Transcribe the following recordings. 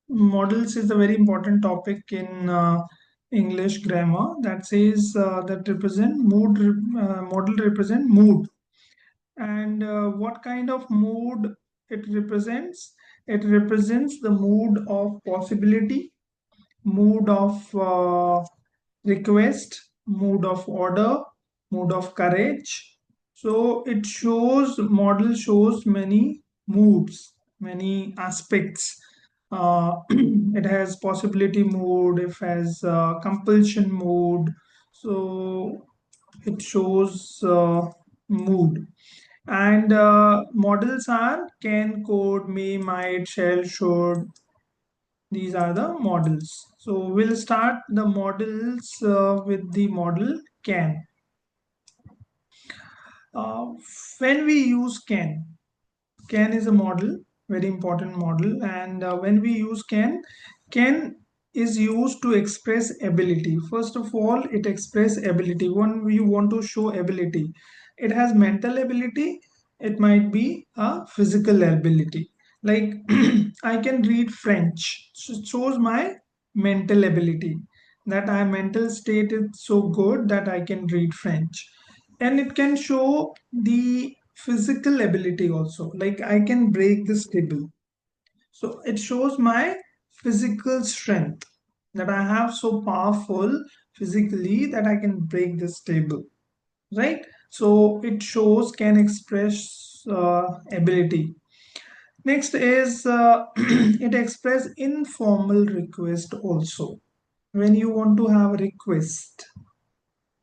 Models is a very important topic in English grammar that says that model represent mood. And what kind of mood it represents? It represents the mood of possibility, mood of request, mood of order, mood of courage. So model shows many moods, many aspects. It has possibility mood, it has compulsion mood. So it shows mood. And models are can, could, may, might, shall, should. These are the models. So we'll start the models with the model can. Uh, when we use can is a model, very important model. And when we use can is used to express ability. First of all, it express ability. When we want to show ability, it has mental ability, it might be a physical ability. Like I can read French, so it shows my mental ability, that my mental state is so good that I can read French. And it can show the physical ability also, like I can break this table. So it shows my physical strength, that I have so powerful physically that I can break this table, right? So it shows, can express ability. Next is it express informal request also. When you want to have a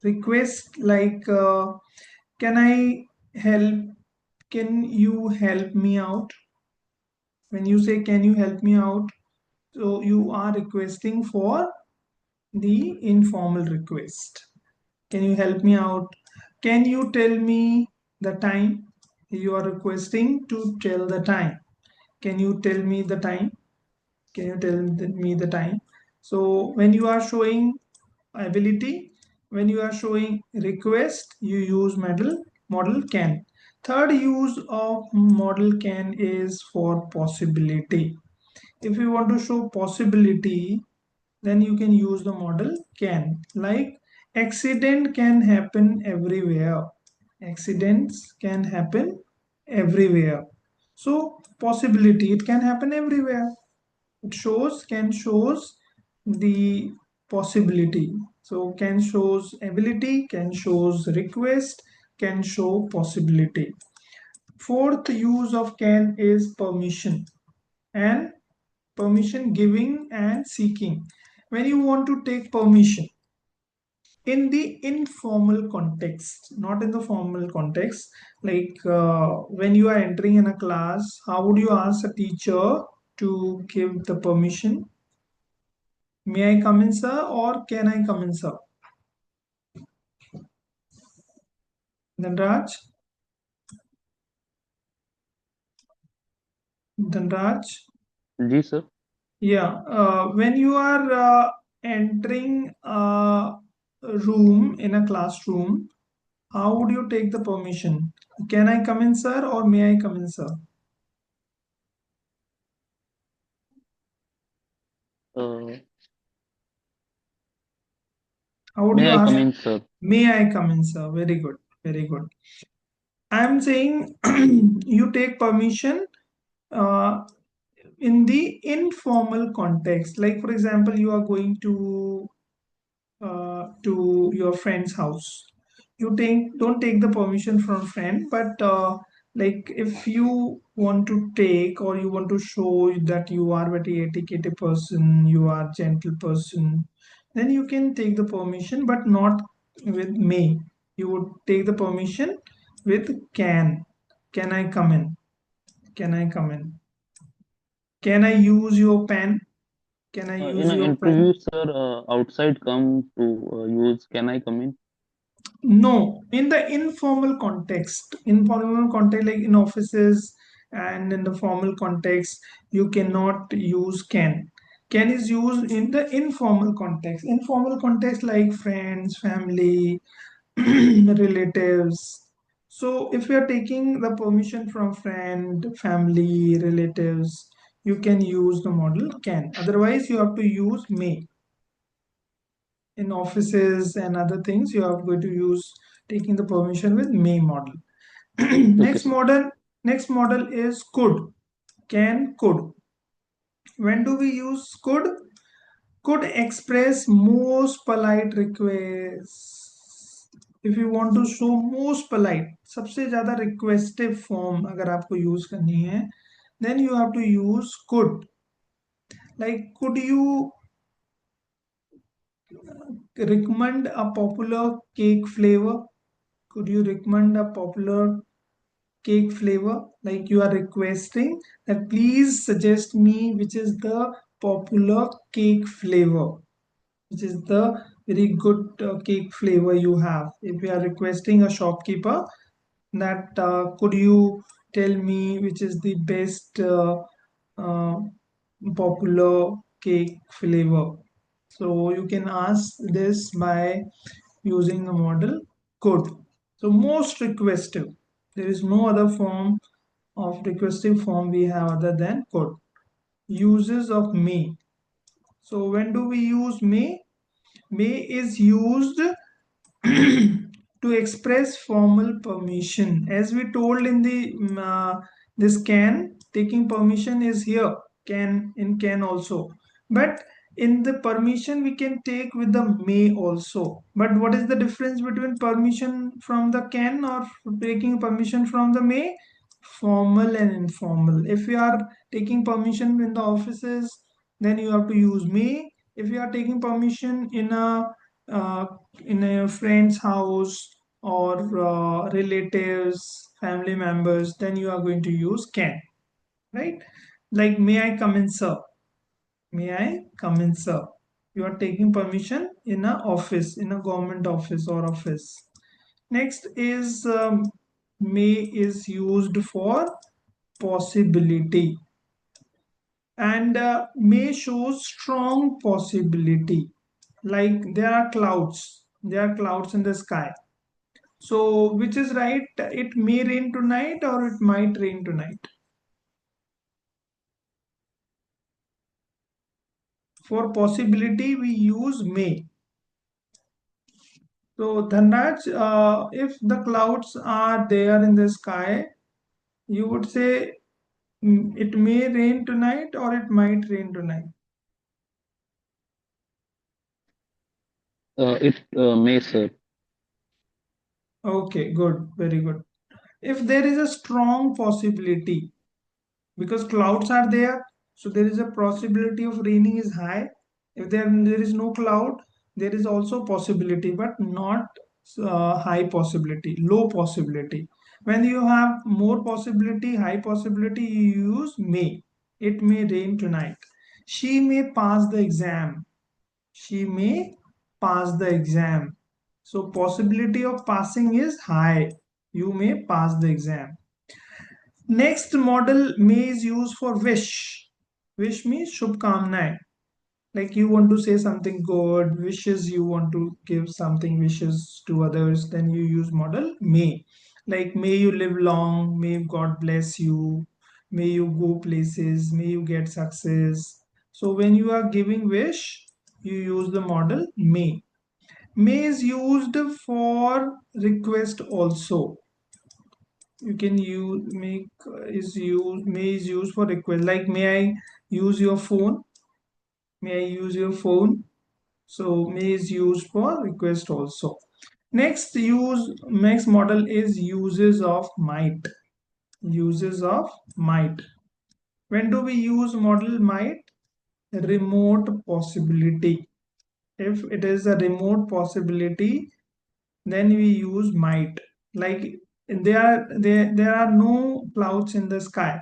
request like can I help, can you help me out? When you say can you help me out, so you are requesting for the informal request. Can you help me out? Can you tell me the time? You are requesting to tell the time. Can you tell me the time? Can you tell me the time? So when you are showing ability, when you are showing request, you use model can. Third use of model can is for possibility. If you want to show possibility, then you can use the model can. Like accident can happen everywhere. Accidents can happen everywhere. So possibility, it can happen everywhere. It shows the possibility. So can shows ability, can shows request, can show possibility. Fourth use of can is permission, and permission giving and seeking. When you want to take permission in the informal context, not in the formal context, like when you are entering in a class, how would you ask a teacher to give the permission? May I come in, sir, or can I come in, sir? Dhanraj? Dhanraj? जी sir. Yeah, when you are entering a room in a classroom, how would you take the permission? Can I come in, sir, or may I come in, sir? Uh, How would you may I ask? come in, sir? May I come in, sir? Very good, very good. I'm saying you take permission uh, in the informal context. Like, for example, you are going to your friend's house. You don't take the permission from friend, but like if you want to take, or you want to show that you are very etiquette person, you are gentle person, then you can take the permission, but not with may. You would take the permission with can. Can I come in? Can I come in? Can I use your pen? Can I In use an your pen? interview, sir, outside come to use. Can I come in? No, in the informal context, like in offices and in the formal context, you cannot use can. Can is used in the informal context. Informal context like friends, family, relatives. So if you are taking the permission from friend, family, relatives, you can use the model can. Otherwise, you have to use may. In offices and other things, you are going to use taking the permission with may model. Okay, next sir. model, next model is could. Can, could. When do we use could? Could express most polite requests. If you want to show most polite, सबसे ज़्यादा requestive form अगर आपको use करनी है, then you have to use could. Like, could you recommend a popular cake flavor? Could you recommend a popular cake flavor? Like, you are requesting that please suggest me which is the popular cake flavor, which is the very good cake flavor you have. If you are requesting a shopkeeper that could you tell me which is the best uh, popular cake flavor. So you can ask this by using the model could. So most requestive. There is no other form of requestive form we have other than could. Uses of may. So when do we use may? May is used to express formal permission. As we told in the this can, taking permission is here, can in can also. But in the permission we can take with the may also. But what is the difference between permission from the can or taking permission from the may? Formal and informal. If you are taking permission in the offices, then you have to use may. If you are taking permission uh, in a friend's house or relatives, family members, then you are going to use can, right? Like, may I come in, sir? May I come in, sir? You are taking permission in a office, in a government office or office. Next is may is used for possibility, and may shows strong possibility. Like, there are clouds in the sky. So, which is right? It may rain tonight or it might rain tonight. For possibility, we use may. So, Dhanraj, if the clouds are there in the sky, you would say it may rain tonight or it might rain tonight. It may, sir. Okay, good, very good. If there is a strong possibility, because clouds are there, so there is a possibility of raining is high. If there is no cloud, there is also possibility, but not high possibility, low possibility. When you have more possibility, high possibility, you use may. It may rain tonight. She may pass the exam. She may pass the exam. So possibility of passing is high. You may pass the exam. Next model may is used for wish. Wish means shubhkamnaएं. Like, you want to say something good, wishes, you want to give something wishes to others, then you use model may. Like, may you live long, may God bless you, may you go places, may you get success. So when you are giving wish, you use the model may. May is used for request also. You can use make is used may is used for request, like, may I use your phone, may I use your phone. So may is used for request also. Next model is uses of might. Uses of might. When do we use model might? Remote possibility. If it is a remote possibility, then we use might. Like, there are no clouds in the sky,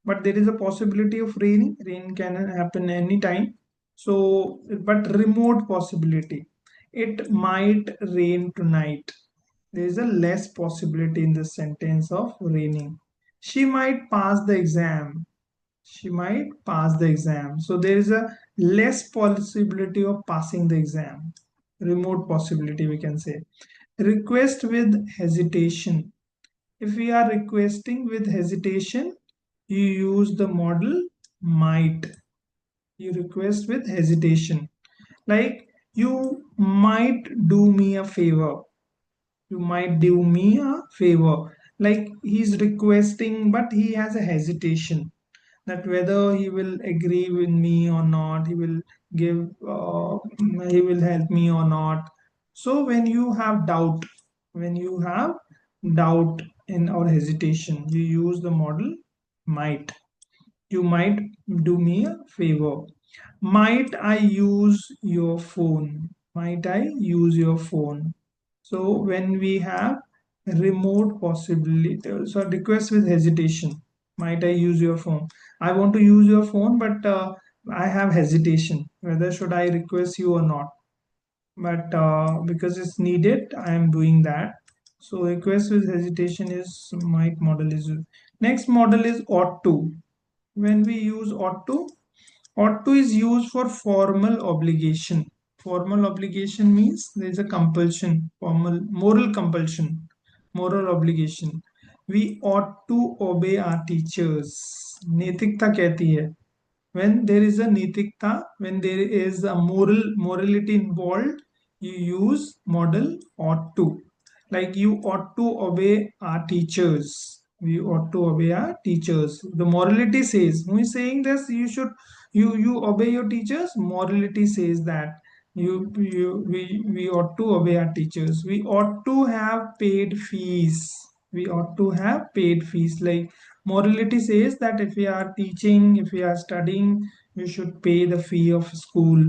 but there is a possibility of raining. Rain can happen anytime. So, but remote possibility. It might rain tonight. There is a less possibility in the sentence of raining. She might pass the exam. She might pass the exam. So there is a less possibility of passing the exam. Remote possibility, we can say. Request with hesitation. If we are requesting with hesitation, you use the model might. You request with hesitation. Like, you might do me a favor. You might do me a favor. Like, he's requesting, but he has a hesitation that whether he will agree with me or not, give, he will help me or not. So when you have doubt in or hesitation, you use the model might. You might do me a favor. Might I use your phone? Might I use your phone? So when we have remote possibility, so request with hesitation. Might I use your phone? I want to use your phone, but I have hesitation whether should I request you or not. But because it's needed, I am doing that. So request with hesitation is might model is used. Next model is ought to. When we use ought to is used for formal obligation. Formal obligation means there is a compulsion, formal moral compulsion, moral obligation. We ought to obey our teachers. नैतिकता कहती है. When there is a nitikta, when there is a morality involved, you use model ought to. Like, you ought to obey our teachers. We ought to obey our teachers. The morality says, who is saying this? You obey your teachers. Morality says that we ought to obey our teachers. We ought to have paid fees. We ought to have paid fees. Like, morality says that if we are teaching, if we are studying, we should pay the fee of school.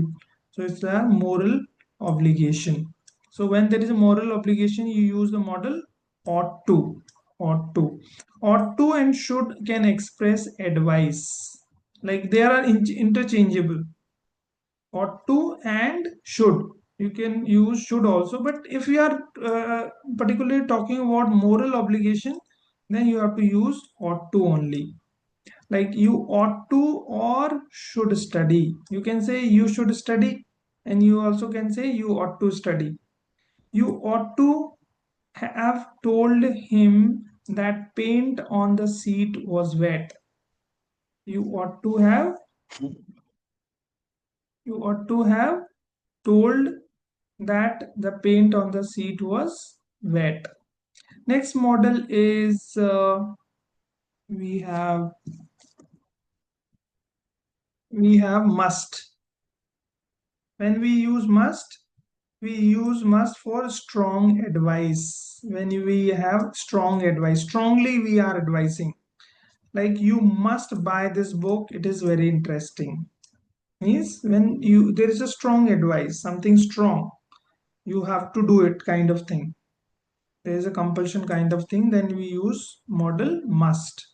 So it's a moral obligation. So when there is a moral obligation, you use the model ought to. Ought to. Ought to and should can express advice. Like, they are interchangeable. Ought to and should. You can use should also, but if you are particularly talking about moral obligation, then you have to use ought to only. Like, you ought to or should study. You can say you should study, and you also can say you ought to study. You ought to have told him that paint on the seat was wet. You ought to have you ought to have told that the paint on the seat was wet. Next model is we have we have must. When we use must for strong advice. When we have strong advice, strongly we are advising. Like, you must buy this book, it is very interesting. Means when you there is a strong advice, something strong, you have to do it kind of thing. There is a compulsion kind of thing, then we use model must.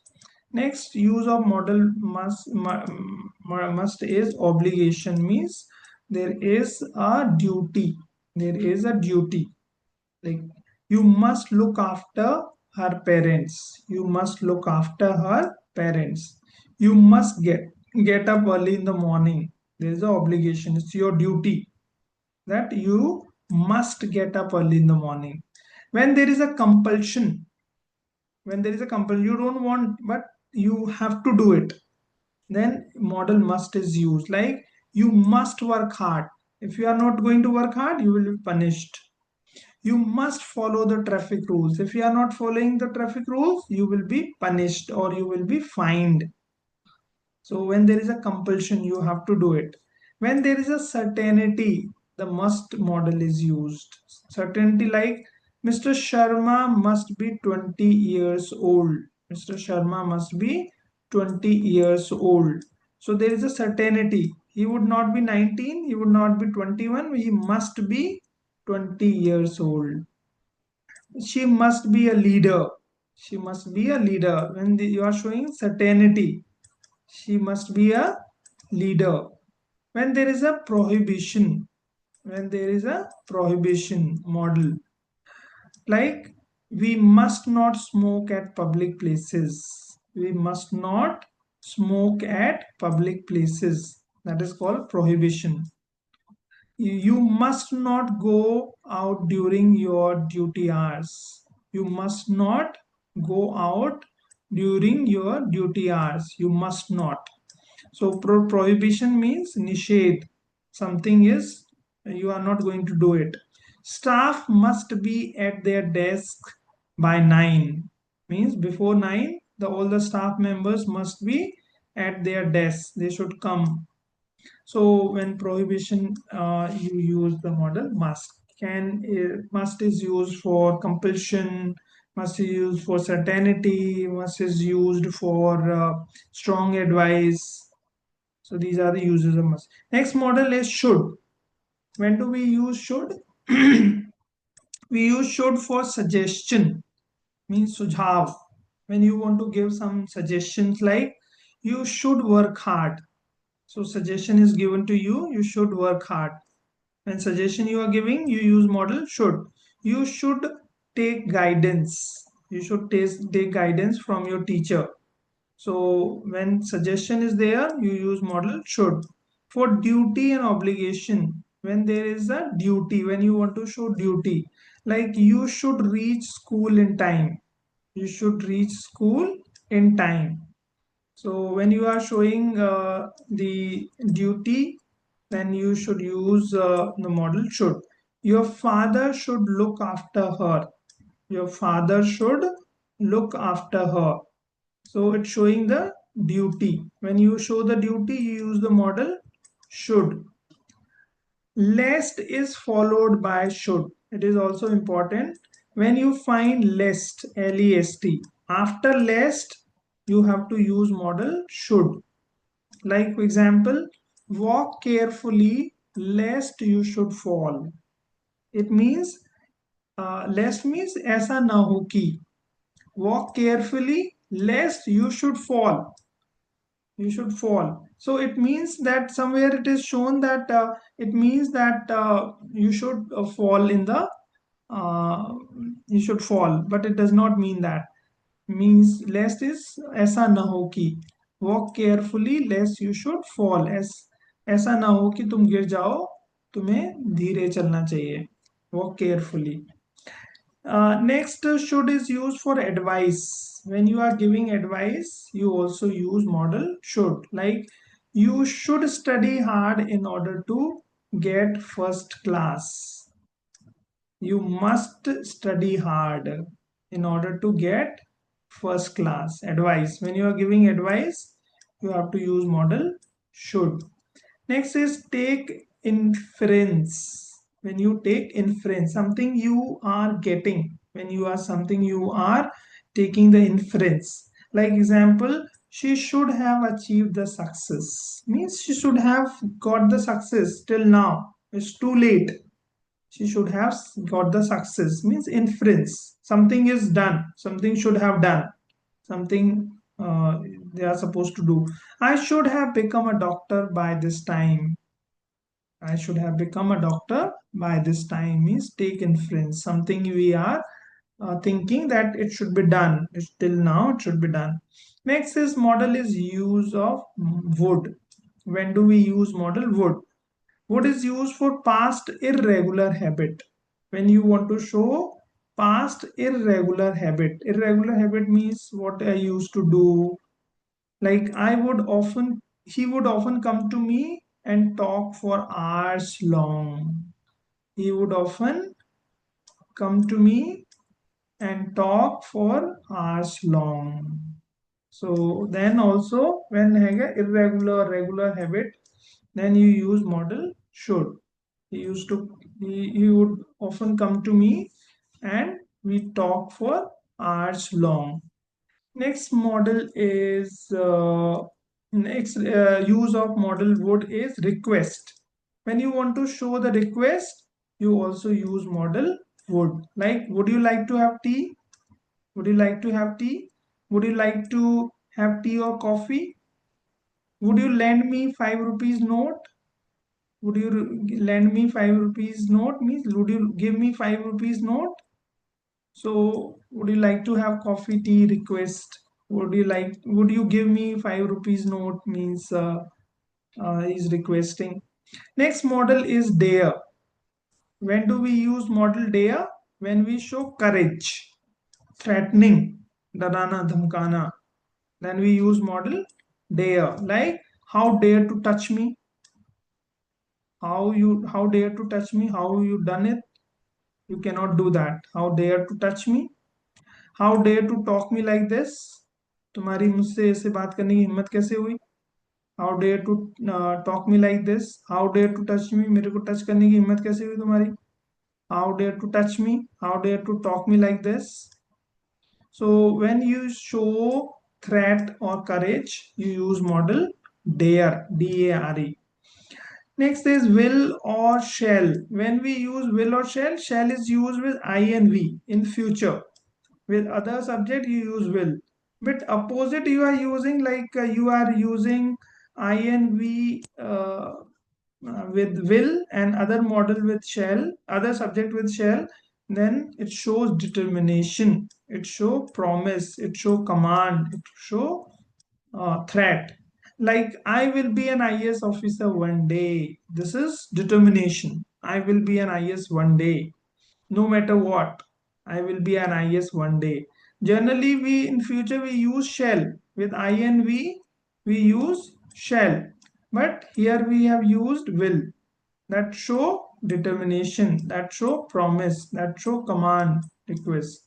Next use of model must is obligation. Means there is a duty. There is a duty. Like, you must look after her parents. You must look after her parents. You must get up early in the morning. There is an obligation. It's your duty that you must get up early in the morning. When there is a compulsion, you don't want, but you have to do it, then model must is used. Like, you must work hard. If you are not going to work hard, you will be punished. You must follow the traffic rules. If you are not following the traffic rules, you will be punished or you will be fined. So when there is a compulsion, you have to do it. When there is a certainty, the must model is used. Certainty, like, Mr. Sharma must be 20 years old. Mr. Sharma must be 20 years old. So there is a certainty. He would not be 19, he would not be 21, he must be 20 years old. She must be a leader. She must be a leader. When you are showing certainty, she must be a leader. When there is a prohibition, model, like, we must not smoke at public places. We must not smoke at public places. That is called prohibition. You must not go out during your duty hours. You must not go out during your duty hours. You must not. So prohibition means nishad. Something is, you are not going to do it. Staff must be at their desk by 9. Means before 9, all the staff members must be at their desk. They should come. So when prohibition, you use the model must. Must is used for compulsion, must is used for certainty, must is used for strong advice. So these are the uses of must. Next model is should. When do we use should? We use should for suggestion, means sujhav. When you want to give some suggestions like you should work hard. So suggestion is given to you, you should work hard. When suggestion you are giving, you use model should. You should take guidance. You should take guidance from your teacher. So when suggestion is there, you use model should. For duty and obligation, when there is a duty, when you want to show duty, like you should reach school in time. You should reach school in time. So when you are showing the duty, then you should use the model should. Your father should look after her. Your father should look after her. So it's showing the duty. When you show the duty, you use the model should. Lest is followed by should. It is also important. When you find lest, L-E-S-T, after lest, you have to use model should. Like for example, walk carefully lest you should fall. It means lest means ऐसा ना हो कि. Walk carefully lest you should fall. You should fall. So it means that somewhere it is shown that it means that you should fall in the uh, you should fall, but it does not mean that. Means lest is ऐसा ना हो कि. Walk carefully lest you should fall. ऐसा ना हो कि तुम गिर जाओ, तुम्हें धीरे चलना चाहिए. Walk carefully. Next, should is used for advice. When you are giving advice, you also use model should. Like, you should study hard in order to get first class. You must study hard in order to get first class. Advice. When you are giving advice, you have to use model should. Next is take inference. When you take inference, something you are getting. When you are something you are taking the inference. Like example, she should have achieved the success. Means she should have got the success till now. It's too late. She should have got the success. Means inference. Something is done. Something should have done. Something they are supposed to do. I should have become a doctor by this time. I should have become a doctor by this time means take inference. Something we are thinking that it should be done. Till now it should be done. Next is model is use of would. When do we use model would? Would is used for past irregular habit. When you want to show past irregular habit. Irregular habit means what I used to do. Like he would often come to me and talk for hours long. He would often come to me and talk for hours long. So then also when have irregular regular habit, then you use model should. He would often come to me and we talk for hours long. Next model is next use of model would is request. When you want to show the request, you also use model would. Like, would you like to have tea? Would you like to have tea? Would you like to have tea or coffee? Would you lend me 5 rupees note? Would you lend me 5 rupees note? Means would you give me 5 rupees note? So, would you like to have coffee tea request? Would you give me 5 rupees note? Means is requesting. Next model is dare. When do we use model dare? When we show courage, threatening. डराना धमकाना. Then we use model dare, like how dare to touch me, how dare to touch me, how you done it, you cannot do that, how dare to touch me, how dare to talk me like this, तुम्हारी मुझसे ऐसे बात करने की हिम्मत कैसे हुई, how dare to talk me like this, how dare to touch me, मेरे को टच करने की हिम्मत कैसे हुई तुम्हारी, how dare to touch me, how dare to talk me like this. So when you show threat or courage, you use model dare, D-A-R-E. Next is will or shall. When we use will or shall is used with I and V in future. With other subject you use will. But opposite you are using, like you are using I and V with will and other model with shall, other subject with shall, then it shows determination, it show promise, it show command, it show threat. Like I will be an IS officer one day. This is determination. I will be an IS one day, no matter what. I will be an IS one day. Generally we in future we use shall with I and we use shall, but here we have used will, that show determination, that show promise, that show command, request.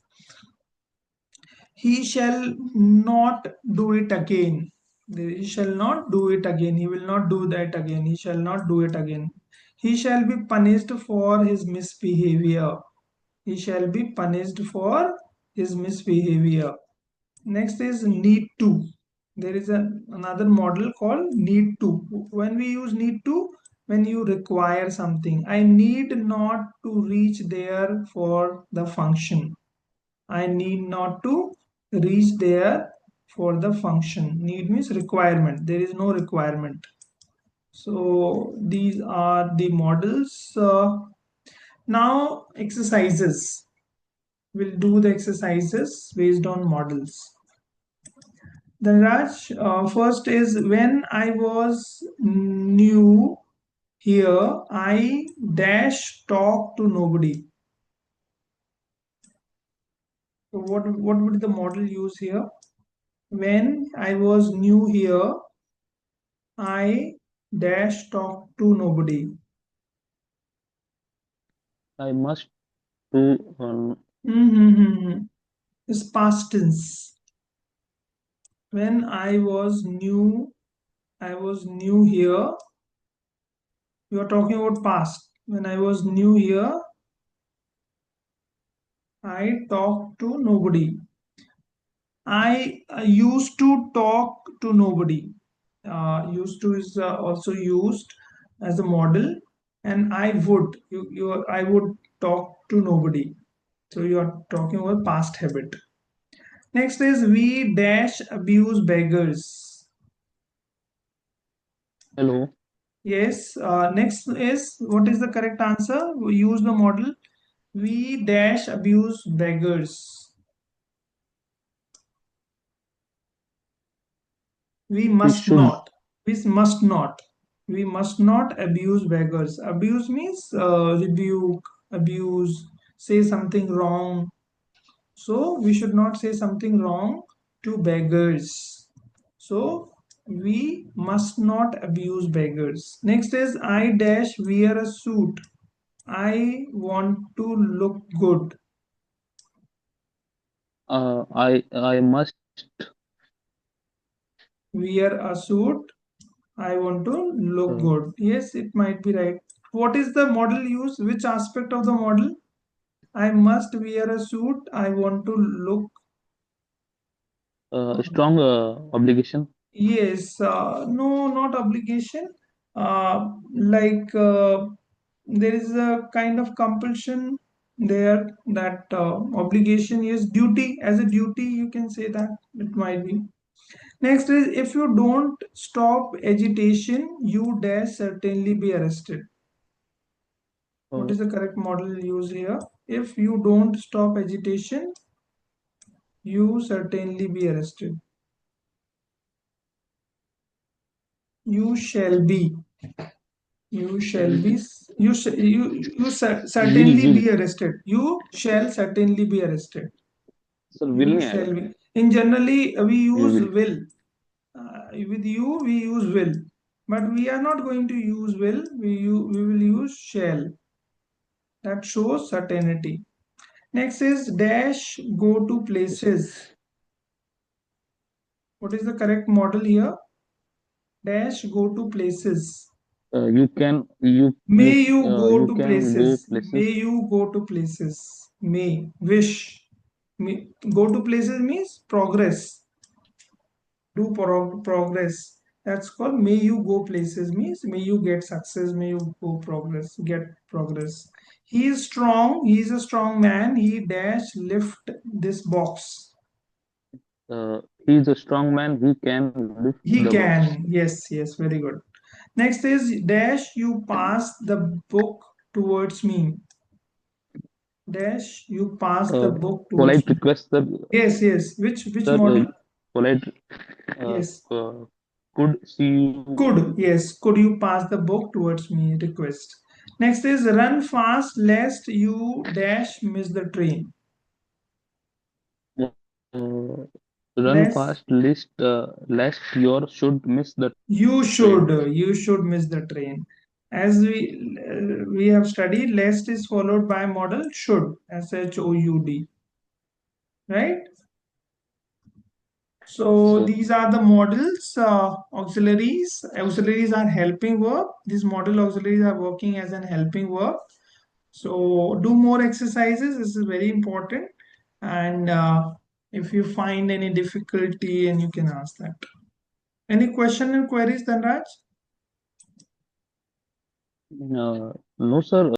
He shall not do it again. He shall not do it again. He will not do that again. He shall not do it again. He shall be punished for his misbehavior. He shall be punished for his misbehavior. Next is need to. There is another model called need to. When we use need to, when you require something, I need not to reach there for the function. I need not to reach there for the function. Need means requirement. There is no requirement. So these are the models. Now exercises. We'll do the exercises based on models. Then Raj, first is when I was new here, I dash talk to nobody. So what would the model use here? When I was new here, I dash talk to nobody. I must do Mm-hmm. It's past tense. When I was new here. You are talking about past. When I was new here, I talked to nobody. I used to talk to nobody. Used to is also used as a model, and I would I would talk to nobody. So you are talking about past habit. Next is we dash abuse beggars. hello. Yes. Next is what is the correct answer? We use the model. We dash abuse beggars. We We must should. not. We must not. We must not abuse beggars. Abuse means rebuke, abuse, say something wrong. So we should not say something wrong to beggars. So we must not abuse beggars. Next is I dash wear a suit. I want to look good. I must. Wear a suit. I want to look Uh, good. Yes, it might be right. What is the model use? Which aspect of the model? I must wear a suit. I want to look. strong obligation. Yes, no, not obligation. Like there is a kind of compulsion there, that obligation is duty. As a duty, you can say that it might be. Next is if you don't stop agitation, you dare certainly be arrested. What Uh, is the correct model used here? If you don't stop agitation, you certainly be arrested. You shall be. You shall shall be. be. Will Certainly will. be arrested. You shall certainly be arrested. Sir, will You नहीं आएगा. shall be. In generally, we We use will. will. With you, we use will. But we are not going to use will. We will use shall. That shows certainty. Next is dash go to Yes. places. What is the correct model here? Dash go to places. You can May you go you to can go places. May places. you go to places. May. Wish. May. Go to places means progress. Do progress. That's called may you go places means may you get success. May you go progress. Get progress. He is strong. He is a strong man. He dash lift this box. He is a strong man. He can lift He the box. can. Yes, yes, very good. Next is dash you pass the book towards me. Dash you pass the Uh, book towards Polite me. request, sir. Yes, yes. Which Sir, model? polite. Uh, Yes. could see you. Could. Yes. Could you pass the book towards me? Request. Next is run fast lest you dash miss the train. Uh, Run Lest fast, lest your should miss the train. you should miss the train. As we have studied, lest is followed by model should. SHOUD. Right? So Sir, these are the models, auxiliaries. Auxiliaries are helping verb. These model auxiliaries are working as an helping verb. So do more exercises. This is very important. And if you find any difficulty, and you can ask that. Any question and queries, Dhanraj? no, sir.